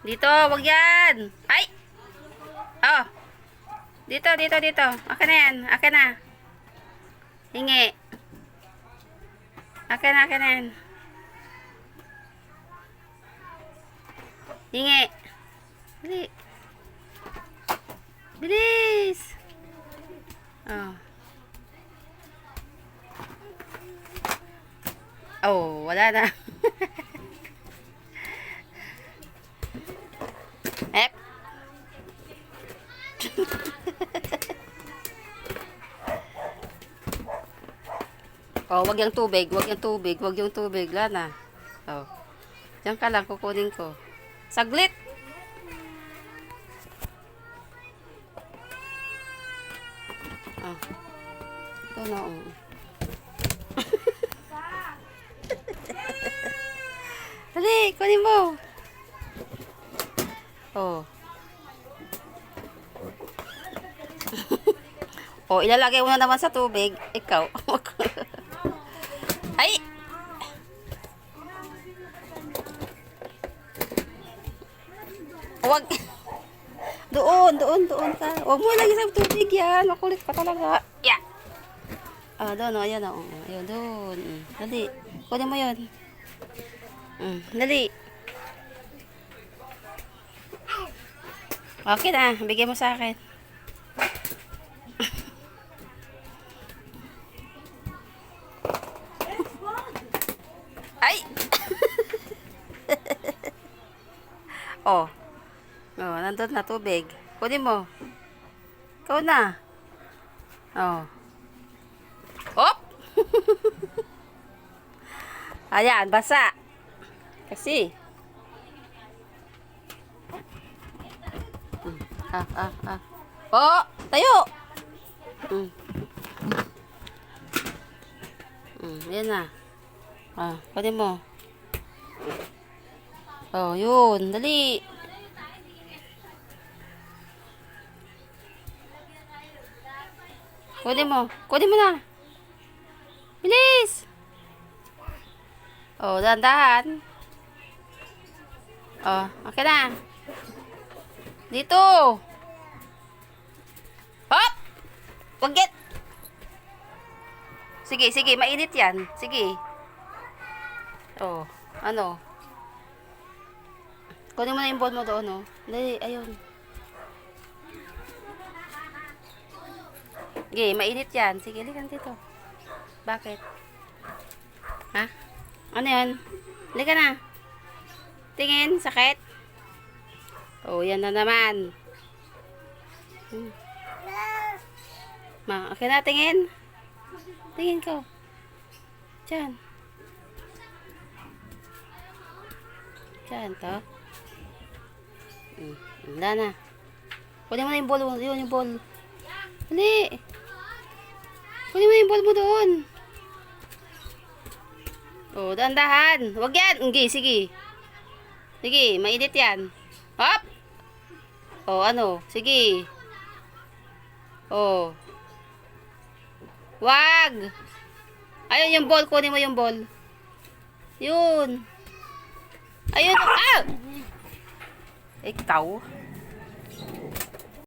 Dito, wag yan. Ay! Oh. Dito, dito, dito. Akin na yan. Akin na. Hingi. Akin na, akin na yan. Hingi. Dali. Bilis. Oh. Oh, wala na. Ep. Oh, wag yung tubig, wag yung tubig, wag yung tubig, Lana. Oh. Diyan ka lang, kukunin ko. Saglit. Oh. Ito na, oh. Dali, kunin mo. Oh. Oh, ilalagay mo na naman sa tubig. Ikaw. Ay! Huwag. Doon ka. Huwag mo lagi sa tubig yan. Makulit pa talaga. Yeah. Ah, doon, ayan na. Ayun, doon. Dali. Kunin mo yun. Dali. Okay na. Bigyan mo sa akin. Ay! Oh. Oh, nandun na tubig. Kunin mo. Ikaw na. Oh. Hop! Ayan, basa. Kasi. Oh, tayo. Ayan na. Ah, kunin mo. Oh, yun. Dali. Kunin mo. Kunin mo na. Bilis. Oh, dahan-dahan. Oh, okay na. Dito. Hop! Wagit. Sige, sige. Mainit yan. Sige. Oh, ano? Kunin mo na yung bowl mo doon, oh. Dali, ayun. Sige, mainit yan. Sige, likan dito. Bakit? Ha? Ano yan? Likan na. Tingin, sakit. Oh, yan na naman. Okay na, tingin. Tingin ko. Diyan. Diyan to. Wala na. Kunin mo na yung bowl. Yun, yung bowl. Dali. Kunin mo na yung bowl mo doon. Oh, dahan-dahan. Huwag yan. Sige, sige. Sige, mainit yan. Hop! Oh, ano? Sige. Oh. Wag! Ayun yung bowl. Kunin mo yung bowl. Yun. Ayun. Ah! Ikaw.